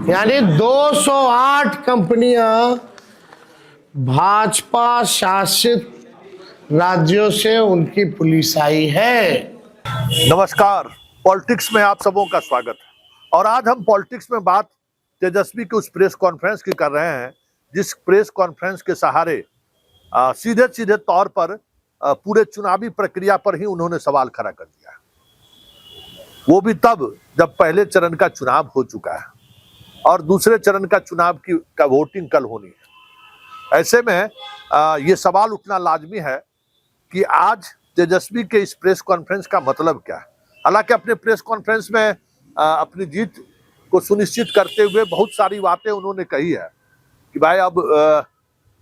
यानी 208 कंपनियां भाजपा शासित राज्यों से उनकी पुलिस आई है। नमस्कार, पॉलिटिक्स में आप सबों का स्वागत है। और आज हम पॉलिटिक्स में बात तेजस्वी की उस प्रेस कॉन्फ्रेंस की कर रहे हैं जिस प्रेस कॉन्फ्रेंस के सहारे सीधे सीधे तौर पर पूरे चुनावी प्रक्रिया पर ही उन्होंने सवाल खड़ा कर दिया, वो भी तब जब पहले चरण का चुनाव हो चुका है और दूसरे चरण का चुनाव का वोटिंग कल होनी है। ऐसे में ये सवाल उठना लाजमी है कि आज तेजस्वी के इस प्रेस कॉन्फ्रेंस का मतलब क्या है। हालांकि अपने प्रेस कॉन्फ्रेंस में अपनी जीत को सुनिश्चित करते हुए बहुत सारी बातें उन्होंने कही है कि भाई अब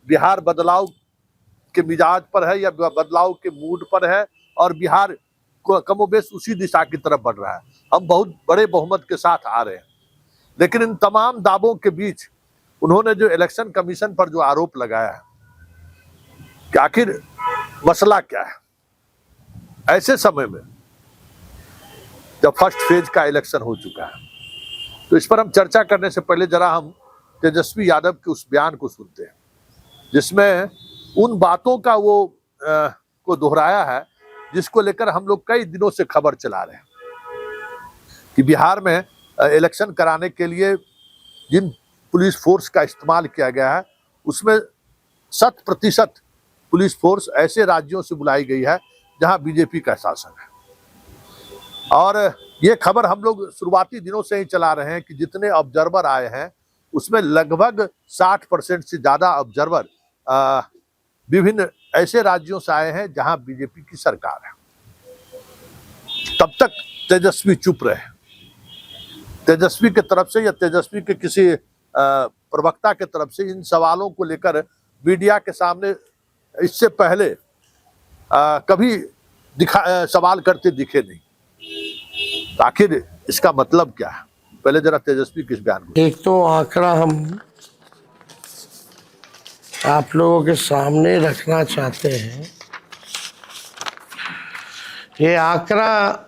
बिहार बदलाव के मिजाज पर है या बदलाव के मूड पर है और बिहार को कमोबेश उसी दिशा की तरफ बढ़ रहा है। हम बहुत बड़े बहुमत के साथ आ रहे हैं। लेकिन इन तमाम दावों के बीच उन्होंने जो इलेक्शन कमीशन पर जो आरोप लगाया है कि आखिर मसला क्या है, ऐसे समय में जब फर्स्ट फेज का इलेक्शन हो चुका है, तो इस पर हम चर्चा करने से पहले जरा हम तेजस्वी यादव के उस बयान को सुनते हैं जिसमें उन बातों का वो को दोहराया है जिसको लेकर हम लोग कई दिनों से खबर चला रहे हैं कि बिहार में इलेक्शन कराने के लिए जिन पुलिस फोर्स का इस्तेमाल किया गया है उसमें 100% पुलिस फोर्स ऐसे राज्यों से बुलाई गई है जहां बीजेपी का शासन है। और ये खबर हम लोग शुरुआती दिनों से ही चला रहे हैं कि जितने ऑब्जर्वर आए हैं उसमें लगभग 60% से ज्यादा ऑब्जर्वर विभिन्न ऐसे राज्यों से आए हैं जहां बीजेपी की सरकार है। तब तक तेजस्वी चुप रहे। तेजस्वी की तरफ से या तेजस्वी के किसी प्रवक्ता की तरफ से इन सवालों को लेकर मीडिया के सामने इससे पहले कभी सवाल करते दिखे नहीं। आखिर इसका मतलब क्या है, पहले जरा तेजस्वी किस बयान को। एक तो आंकड़ा हम आप लोगों के सामने रखना चाहते हैं। ये आंकड़ा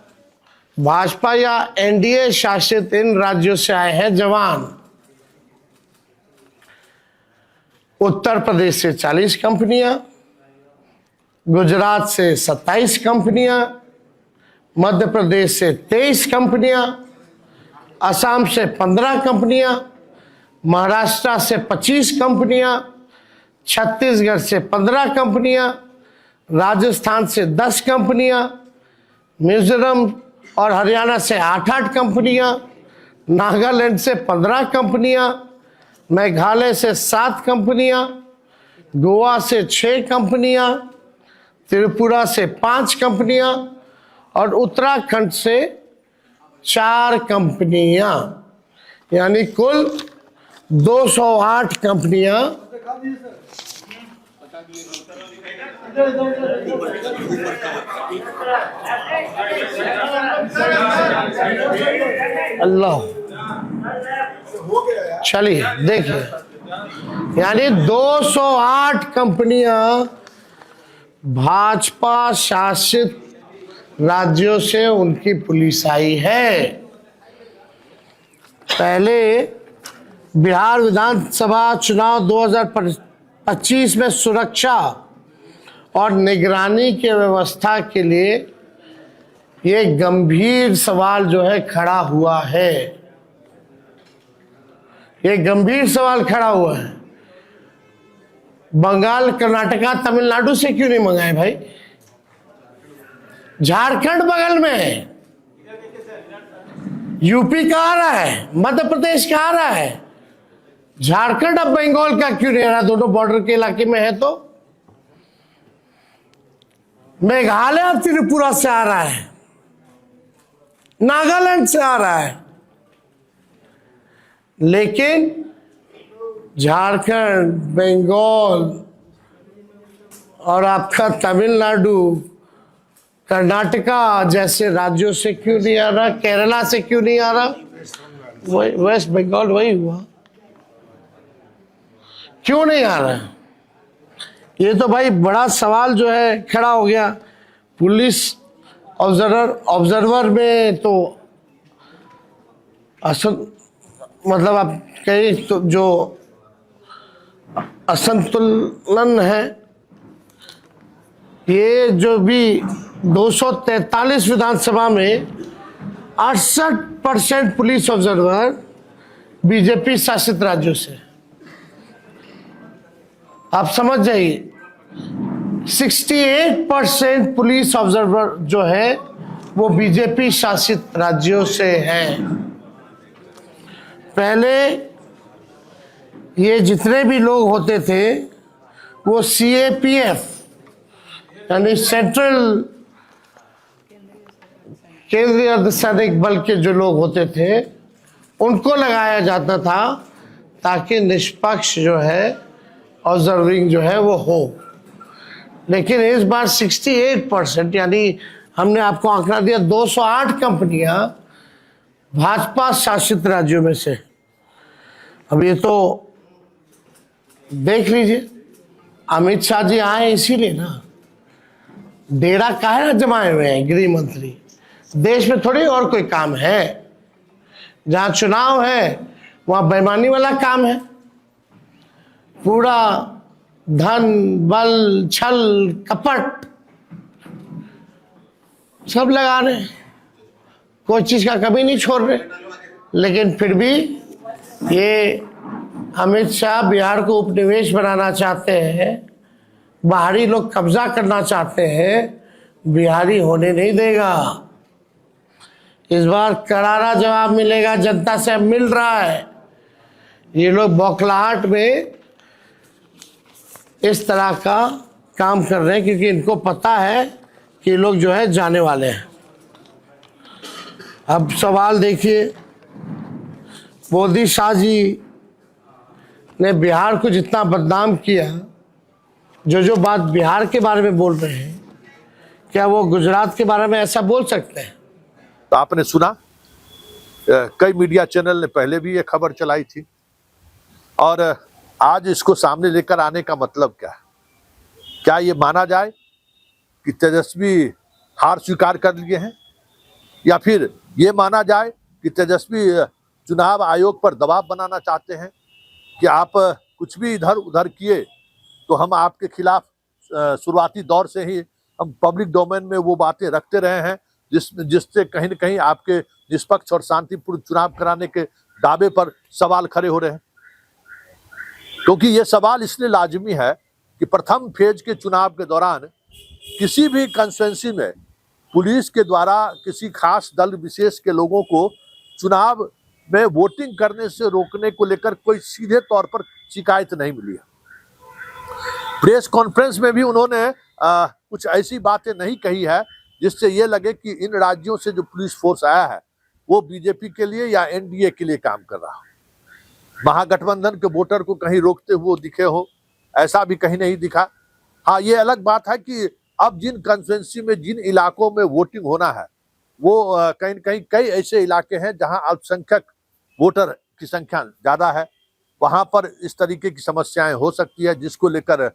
भाजपा या एनडीए शासित इन राज्यों से आए हैं जवान। उत्तर प्रदेश से 40 कंपनियां, गुजरात से 27 कंपनियां, मध्य प्रदेश से 23 कंपनियां, असम से 15 कंपनियां, महाराष्ट्र से 25 कंपनियां, छत्तीसगढ़ से 15 कंपनियां, राजस्थान से 10 कंपनियां, मिजोरम और हरियाणा से 8-8 कंपनियां, नागालैंड से 15 कंपनियां, मेघालय से 7 कंपनियां, गोवा से 6 कंपनियां, त्रिपुरा से 5 कंपनियां और उत्तराखंड से 4 कंपनियां, यानी कुल 208 कंपनियां अल्लाह। चलिए देखिए, यानी 208 कंपनियां भाजपा शासित राज्यों से उनकी पुलिस आई है। पहले बिहार विधानसभा चुनाव 2025 में सुरक्षा और निगरानी की व्यवस्था के लिए ये गंभीर सवाल जो है खड़ा हुआ है। ये गंभीर सवाल खड़ा हुआ है। बंगाल, कर्नाटका, तमिलनाडु से क्यों नहीं मंगाए भाई? झारखंड बगल में है, यूपी का आ रहा है, मध्य प्रदेश का आ रहा है, झारखंड अब बंगाल का क्यों नहीं आ रहा? दोनों बॉर्डर के इलाके में है। तो मेघालय अब त्रिपुरा से आ रहा है, नागालैंड से आ रहा है, लेकिन झारखंड, बंगाल और आपका तमिलनाडु, कर्नाटका जैसे राज्यों से क्यों नहीं आ रहा? केरला से क्यों नहीं आ रहा? वेस्ट बंगाल वही हुआ, क्यों नहीं आ रहा? ये तो भाई बड़ा सवाल जो है खड़ा हो गया। पुलिस ऑब्जर्वर में तो असल मतलब आप कहीं तो जो असंतुलन है, ये जो भी 243 विधानसभा में 68% पुलिस ऑब्जर्वर बीजेपी शासित राज्यों से, आप समझ जाइए 68% पुलिस ऑब्जर्वर जो है वो बीजेपी शासित राज्यों से हैं। पहले ये जितने भी लोग होते थे वो CAPF यानी सेंट्रल केंद्रीय अर्धसैनिक बल के जो लोग होते थे उनको लगाया जाता था ताकि निष्पक्ष जो है ऑब्जर्विंग जो है वो हो। लेकिन इस बार 68% यानी हमने आपको आंकड़ा दिया 208 कंपनियां भाजपा शासित राज्यों में से। अब ये तो देख लीजिए, अमित शाह जी आए इसीलिए ना, डेरा काहे ना जमाए हुए हैं गृह मंत्री, देश में थोड़ी और कोई काम है। जहां चुनाव है वहां बेईमानी वाला काम है, पूरा धन बल छल कपट सब लगा रहे, कोई चीज का कमी नहीं छोड़ रहे। लेकिन फिर भी ये अमित शाह बिहार को उपनिवेश बनाना चाहते हैं, बाहरी लोग कब्जा करना चाहते हैं, बिहारी होने नहीं देगा। इस बार करारा जवाब मिलेगा, जनता से अब मिल रहा है। ये लोग बौखलाहट में इस तरह का काम कर रहे हैं क्योंकि इनको पता है कि ये लोग जो है जाने वाले हैं। अब सवाल देखिए, मोदी शाह जी ने बिहार को जितना बदनाम किया, जो बात बिहार के बारे में बोल रहे हैं, क्या वो गुजरात के बारे में ऐसा बोल सकते हैं? तो आपने सुना, कई मीडिया चैनल ने पहले भी ये खबर चलाई थी और आज इसको सामने लेकर आने का मतलब क्या है? क्या ये माना जाए कि तेजस्वी हार स्वीकार कर लिए हैं, या फिर ये माना जाए कि तेजस्वी चुनाव आयोग पर दबाव बनाना चाहते हैं कि आप कुछ भी इधर उधर किए तो हम आपके खिलाफ शुरुआती दौर से ही हम पब्लिक डोमेन में वो बातें रखते रहे हैं जिससे कहीं न कहीं आपके निष्पक्ष और शांतिपूर्ण चुनाव कराने के दावे पर सवाल खड़े हो रहे हैं। क्योंकि ये सवाल इसलिए लाजमी है कि प्रथम फेज के चुनाव के दौरान किसी भी कंस्टिट्यूएंसी में पुलिस के द्वारा किसी खास दल विशेष के लोगों को चुनाव में वोटिंग करने से रोकने को लेकर कोई सीधे तौर पर शिकायत नहीं मिली है। प्रेस कॉन्फ्रेंस में भी उन्होंने कुछ ऐसी बातें नहीं कही है जिससे ये लगे कि इन राज्यों से जो पुलिस फोर्स आया है वो बीजेपी के लिए या एनडीए के लिए काम कर रहा हो। महागठबंधन के वोटर को कहीं रोकते हुए दिखे हो, ऐसा भी कहीं नहीं दिखा। हाँ, ये अलग बात है कि अब जिन कंस्टिट्यूएंसी में जिन इलाकों में वोटिंग होना है वो कहीं कहीं कई ऐसे इलाके हैं जहां अल्पसंख्यक वोटर की संख्या ज्यादा है, वहां पर इस तरीके की समस्याएं हो सकती है जिसको लेकर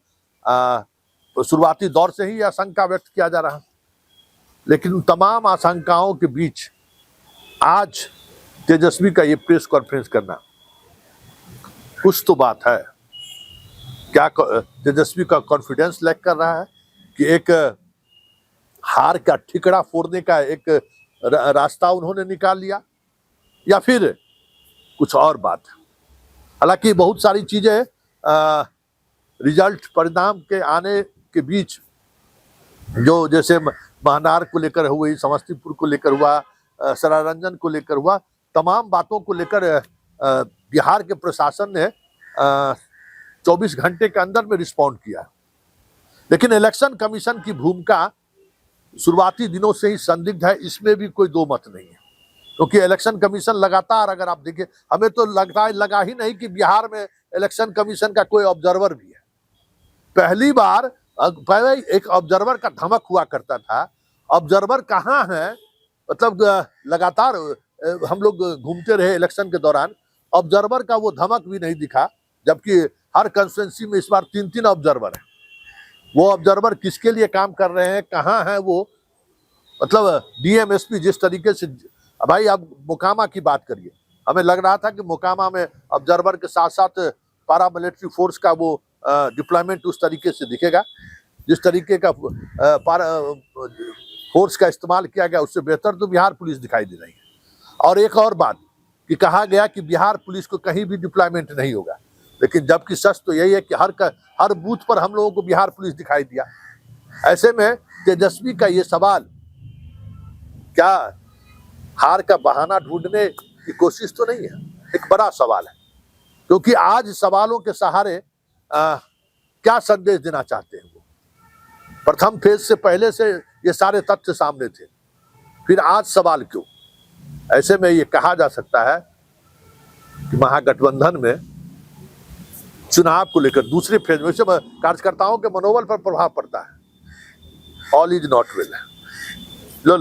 शुरुआती दौर से ही आशंका व्यक्त किया जा रहा है। लेकिन उन तमाम आशंकाओं के बीच आज तेजस्वी का ये प्रेस कॉन्फ्रेंस करना कुछ तो बात है। क्या तेजस्वी का कॉन्फिडेंस लैक कर रहा है कि एक हार का ठिकड़ा फोड़ने का एक रास्ता उन्होंने निकाल लिया, या फिर कुछ और बात? हालांकि बहुत सारी चीजें रिजल्ट परिणाम के आने के बीच जो जैसे महानार को लेकर हुई, समस्तीपुर को लेकर हुआ, सरारंजन को लेकर हुआ, तमाम बातों को लेकर बिहार के प्रशासन ने 24 घंटे के अंदर में रिस्पॉन्ड किया। लेकिन इलेक्शन कमीशन की भूमिका शुरुआती दिनों से ही संदिग्ध है, इसमें भी कोई दो मत नहीं है। क्योंकि इलेक्शन कमीशन लगातार, अगर आप देखिए, हमें तो लगा ही नहीं कि बिहार में इलेक्शन कमीशन का कोई ऑब्जर्वर भी है। पहली बार पहले एक ऑब्जर्वर का धमक हुआ करता था, ऑब्जर्वर कहाँ है, मतलब लगातार हम लोग घूमते रहे इलेक्शन के दौरान, ऑब्जर्वर का वो धमक भी नहीं दिखा। जबकि हर कंस्टिट्यूएंसी में इस बार 3-3 ऑब्जर्वर है। वो ऑब्जर्वर किसके लिए काम कर रहे हैं, कहाँ हैं वो, मतलब डीएम एसपी जिस तरीके से, भाई आप मोकामा की बात करिए, हमें लग रहा था कि मोकामा में ऑब्जर्वर के साथ साथ पारा मिलिट्री फोर्स का वो डिप्लॉयमेंट उस तरीके से दिखेगा, जिस तरीके का फोर्स का इस्तेमाल किया गया उससे बेहतर तो बिहार पुलिस दिखाई दे रही है। और एक और बात कि कहा गया कि बिहार पुलिस को कहीं भी डिप्लॉयमेंट नहीं होगा, लेकिन जबकि सच तो यही है कि हर बूथ पर हम लोगों को बिहार पुलिस दिखाई दिया। ऐसे में तेजस्वी का ये सवाल क्या हार का बहाना ढूंढने की कोशिश तो नहीं है, एक बड़ा सवाल है, क्योंकि आज सवालों के सहारे क्या संदेश देना चाहते हैं वो। प्रथम फेज से पहले से ये सारे तथ्य सामने थे, फिर आज सवाल क्यों? ऐसे में ये कहा जा सकता है कि महागठबंधन में चुनाव को लेकर दूसरे फेज में कार्यकर्ताओं के मनोबल पर प्रभाव पड़ता है। All is not well. Low